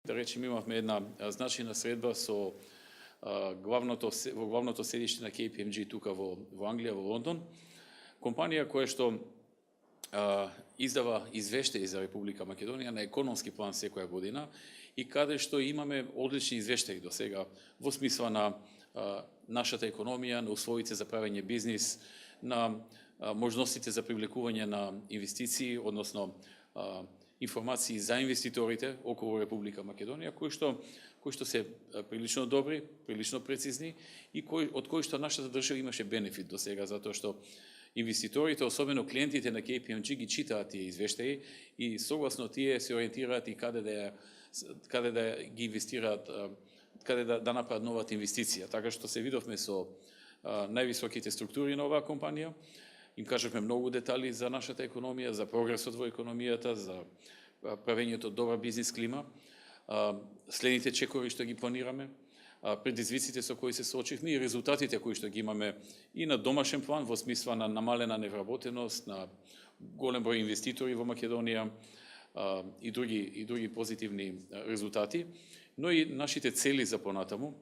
да речем, имавме една значајна средба со во главното седиште на KPMG тука во Англија, во Лондон, компанија која што издава извештаи за Република Македонија на економски план секоја година и каде што имаме одлични извештаи до сега во смисла на нашата економија, на условите за правење бизнис, на можностите за привлекување на инвестиции, односно информации за инвеститорите околу Република Македонија, кои што се прилично добри, прилично прецизни и од кои што нашата држава имаше бенефит до сега, затоа што инвеститорите, особено клиентите на KPMG, ги читаат тие извештаи и согласно тие се ориентираат и каде да ги инвестираат, каде да направат новата инвестиција. Така што се видовме со највисоките структури на оваа компанија, им кажавме многу детали за нашата економија, за прогресот во економијата, за правењето добра бизнис клима, следните чекови што ги планираме, предизвиците со кои се соочивме и резултатите кои што ги имаме и на домашен план во смисла на намалена невработеност, на голем број инвеститори во Македонија и други позитивни резултати, но и нашите цели за понатаму.